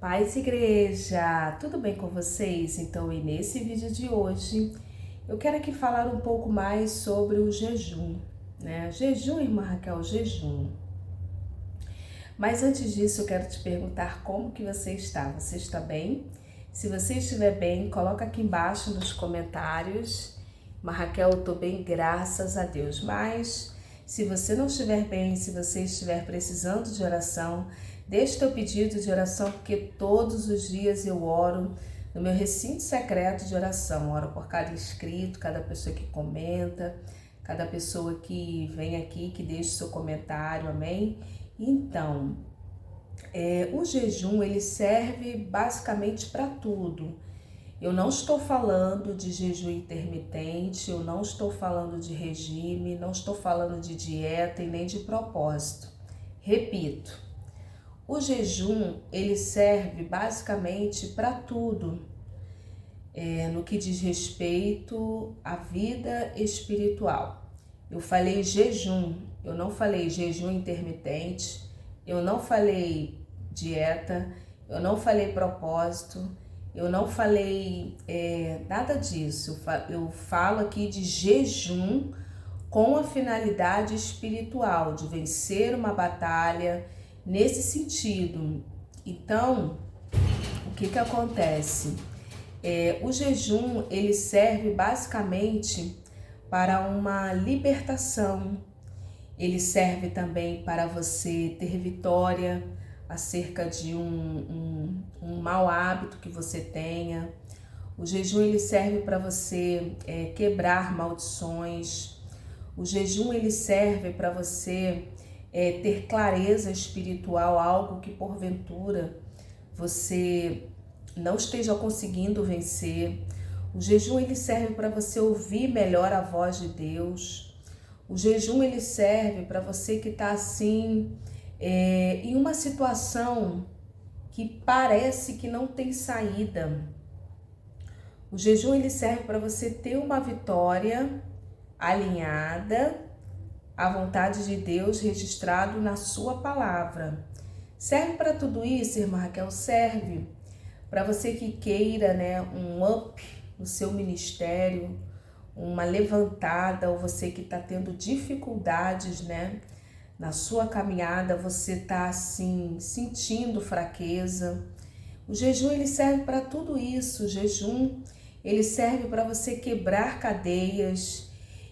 Paz Igreja, tudo bem com vocês? Então, e nesse vídeo de hoje, eu quero aqui falar um pouco mais sobre o jejum, né? Jejum, irmã Raquel, jejum. Mas antes disso, eu quero te perguntar como que você está. Você está bem? Se você estiver bem, coloca aqui embaixo nos comentários. Irmã Raquel, eu estou bem, graças a Deus. Mas se você não estiver bem, se você estiver precisando de oração, deixe teu pedido de oração, porque todos os dias eu oro no meu recinto secreto de oração. Oro por cada inscrito, cada pessoa que comenta, cada pessoa que vem aqui, que deixa seu comentário, amém? Então, o jejum ele serve basicamente para tudo. Eu não estou falando de jejum intermitente, eu não estou falando de regime, não estou falando de dieta e nem de propósito. Repito, o jejum ele serve basicamente para tudo, no que diz respeito à vida espiritual. Eu falei jejum, eu não falei jejum intermitente, eu não falei dieta, eu não falei propósito, eu não falei nada disso. Eu falo aqui de jejum com a finalidade espiritual, de vencer uma batalha nesse sentido. Então, o que acontece? O jejum ele serve basicamente para uma libertação. Ele serve também para você ter vitória acerca de um mau hábito que você tenha. O jejum ele serve para você quebrar maldições. O jejum ele serve para você ter clareza espiritual, algo que porventura você não esteja conseguindo vencer. O jejum ele serve para você ouvir melhor a voz de Deus. O jejum ele serve para você que está assim em uma situação que parece que não tem saída. O jejum ele serve para você ter uma vitória alinhada à vontade de Deus registrado na sua palavra. Serve para tudo isso, irmã Raquel? Serve para você que queira, né, um up no seu ministério, uma levantada, ou você que está tendo dificuldades, né, na sua caminhada, você está assim sentindo fraqueza. O jejum ele serve para tudo isso. O jejum ele serve para você quebrar cadeias,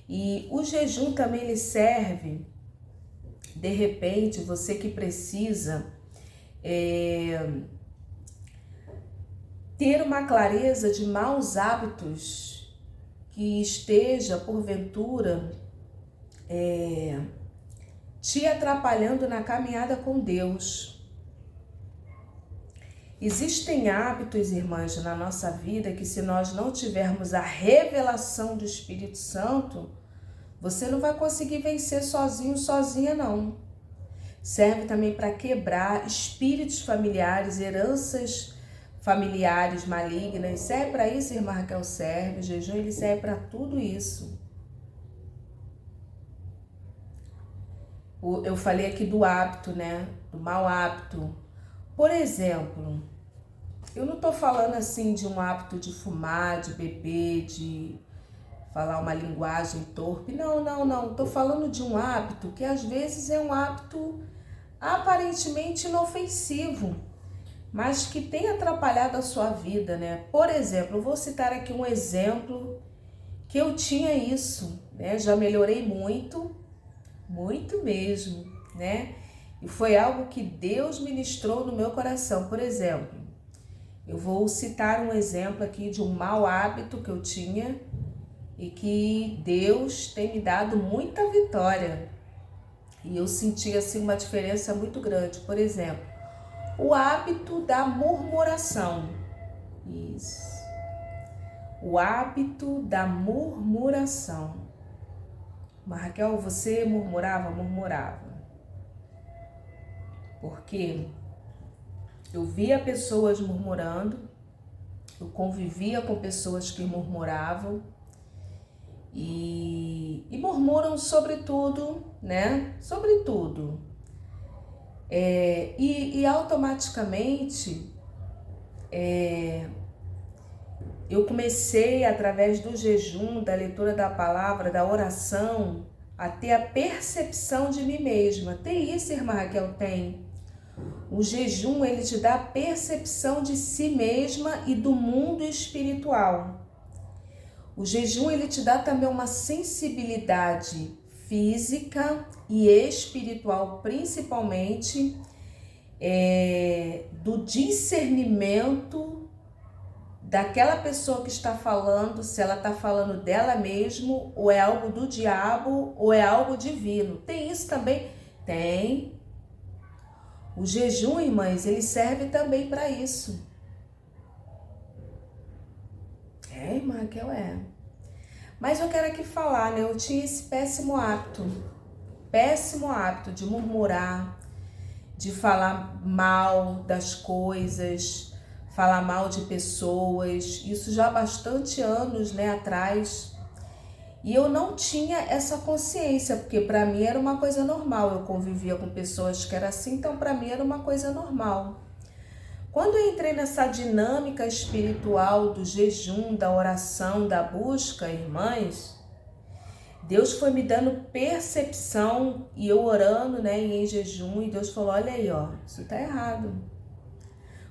e o jejum também ele serve, de repente, você que precisa ter uma clareza de maus hábitos que esteja, porventura, te atrapalhando na caminhada com Deus. Existem hábitos, irmãs, na nossa vida que se nós não tivermos a revelação do Espírito Santo, você não vai conseguir vencer sozinho, sozinha não. Serve também para quebrar espíritos familiares, heranças familiares malignas. Serve para isso, irmã Raquel, serve. O jejum ele serve para tudo isso. Eu falei aqui do hábito, né? Do mau hábito. Por exemplo, eu não estou falando assim de um hábito de fumar, de beber, de falar uma linguagem torpe. Não. Estou falando de um hábito que às vezes é um hábito aparentemente inofensivo, mas que tem atrapalhado a sua vida, né? Por exemplo, eu vou citar aqui um exemplo que eu tinha isso, né? Já melhorei muito, muito mesmo, né? E foi algo que Deus ministrou no meu coração. Por exemplo, eu vou citar um exemplo aqui de um mau hábito que eu tinha e que Deus tem me dado muita vitória. E eu senti assim uma diferença muito grande. Por exemplo, o hábito da murmuração. Isso. O hábito da murmuração. Mas Raquel, você murmurava? Murmurava. Porque eu via pessoas murmurando, eu convivia com pessoas que murmuravam e murmuram sobre tudo, né? Sobre tudo. E automaticamente eu comecei, através do jejum, da leitura da palavra, da oração, a ter a percepção de mim mesma. Tem isso, irmã Raquel? Tem. O jejum, ele te dá a percepção de si mesma e do mundo espiritual. O jejum, ele te dá também uma sensibilidade física e espiritual, principalmente, do discernimento daquela pessoa que está falando, se ela está falando dela mesma, ou é algo do diabo, ou é algo divino. Tem isso também? Tem. O jejum, irmãs, ele serve também para isso. Irmã Raquel, Mas eu quero aqui falar, né? Eu tinha esse péssimo hábito de murmurar, de falar mal das coisas, falar mal de pessoas, isso já há bastante anos, né, atrás. E eu não tinha essa consciência, porque para mim era uma coisa normal. Eu convivia com pessoas que eram assim, então para mim era uma coisa normal. Quando eu entrei nessa dinâmica espiritual do jejum, da oração, da busca, irmãs, Deus foi me dando percepção e eu orando, né, em jejum, e Deus falou, olha aí, ó, isso tá errado.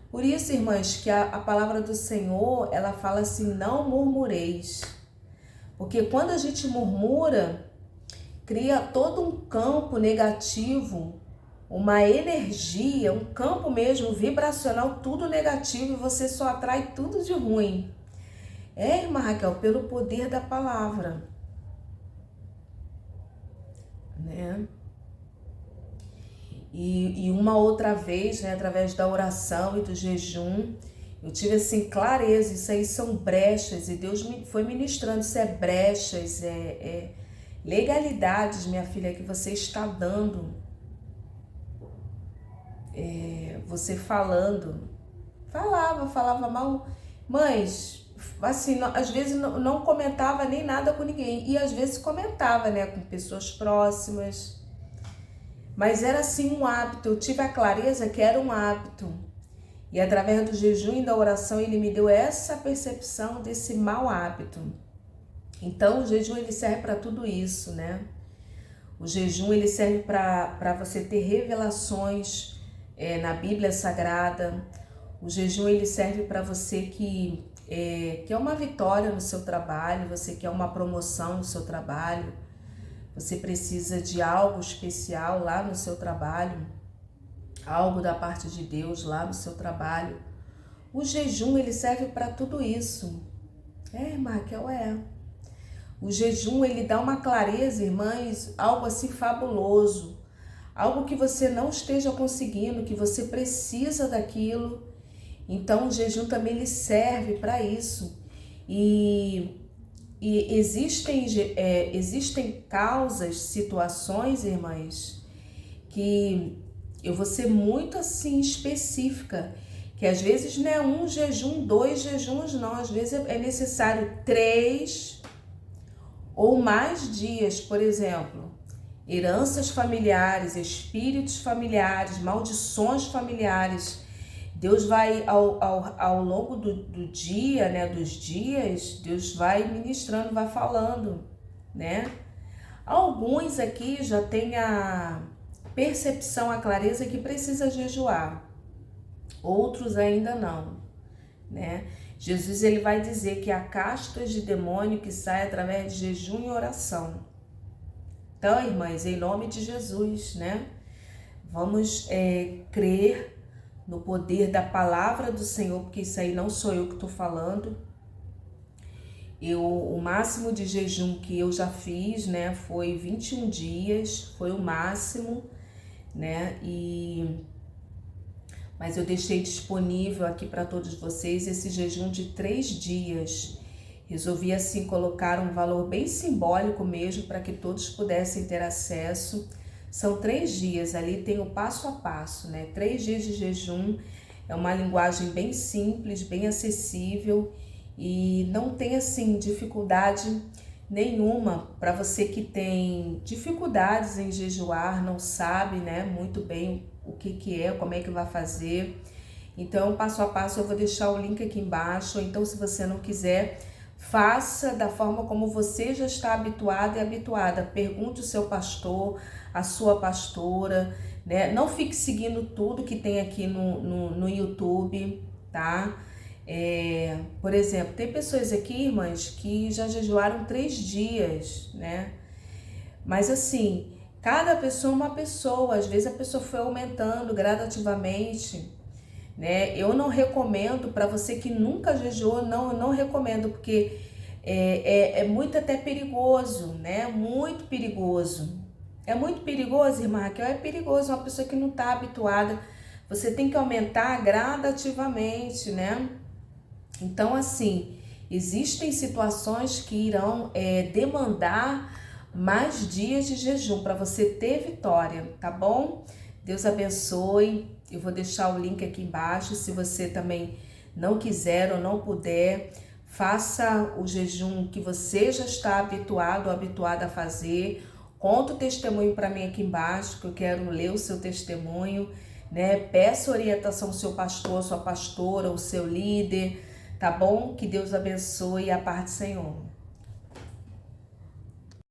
Por isso, irmãs, que a palavra do Senhor, ela fala assim, não murmureis. Porque quando a gente murmura, cria todo um campo negativo, uma energia, um campo mesmo vibracional, tudo negativo, e você só atrai tudo de ruim. Irmã Raquel, pelo poder da palavra, né? E uma outra vez, né, através da oração e do jejum, eu tive assim clareza, isso aí são brechas, e Deus me foi ministrando, isso é brechas, legalidades, minha filha, que você está dando. Você falava mal, mas assim, às vezes não comentava nem nada com ninguém, e às vezes comentava, né, com pessoas próximas, mas era assim um hábito. Eu tive a clareza que era um hábito, e através do jejum e da oração ele me deu essa percepção desse mau hábito. Então o jejum ele serve para tudo isso, né? O jejum ele serve para você ter revelações na Bíblia Sagrada. O jejum ele serve para você que quer uma vitória no seu trabalho, você quer uma promoção no seu trabalho, você precisa de algo especial lá no seu trabalho, algo da parte de Deus lá no seu trabalho. O jejum ele serve para tudo isso. Irmã Raquel, O jejum ele dá uma clareza, irmãs, algo assim fabuloso. Algo que você não esteja conseguindo, que você precisa daquilo. Então o jejum também lhe serve para isso. E existem causas, situações, irmãs, que eu vou ser muito assim específica, que às vezes não é um jejum, 2 jejuns, não. Às vezes é necessário 3 ou mais dias, por exemplo. Heranças familiares, espíritos familiares, maldições familiares. Deus vai, ao longo do dia, né, dos dias, Deus vai ministrando, vai falando, né? Alguns aqui já têm a percepção, a clareza que precisa jejuar. Outros ainda não, né? Jesus ele vai dizer que há castas de demônio que saem através de jejum e oração. Então, irmãs, em nome de Jesus, né? Vamos crer no poder da palavra do Senhor, porque isso aí não sou eu que estou falando. O máximo de jejum que eu já fiz, né, foi 21 dias, foi o máximo, né? Mas eu deixei disponível aqui para todos vocês esse jejum de 3 dias. Resolvi assim colocar um valor bem simbólico mesmo para que todos pudessem ter acesso. São 3 dias, ali tem o passo a passo, né? 3 dias de jejum, é uma linguagem bem simples, bem acessível e não tem assim dificuldade nenhuma para você que tem dificuldades em jejuar, não sabe, né, muito bem o que é, como é que vai fazer. Então, passo a passo, eu vou deixar o link aqui embaixo. Então, se você não quiser, faça da forma como você já está habituado e habituada. Pergunte o seu pastor, a sua pastora, né? Não fique seguindo tudo que tem aqui no YouTube, tá? Por exemplo, tem pessoas aqui, irmãs, que já jejuaram 3 dias, né? Mas assim, cada pessoa é uma pessoa. Às vezes a pessoa foi aumentando gradativamente, né? Eu não recomendo, para você que nunca jejuou, não recomendo, porque é muito até perigoso, né? Muito perigoso. É muito perigoso, irmã Raquel, é perigoso. Uma pessoa que não está habituada, você tem que aumentar gradativamente, né? Então, assim, existem situações que irão demandar mais dias de jejum para você ter vitória, tá bom? Deus abençoe. Eu vou deixar o link aqui embaixo. Se você também não quiser ou não puder, faça o jejum que você já está habituado ou habituada a fazer. Conta o testemunho para mim aqui embaixo, que eu quero ler o seu testemunho, né? Peça orientação ao seu pastor, sua pastora, o seu líder, tá bom? Que Deus abençoe e a paz do Senhor.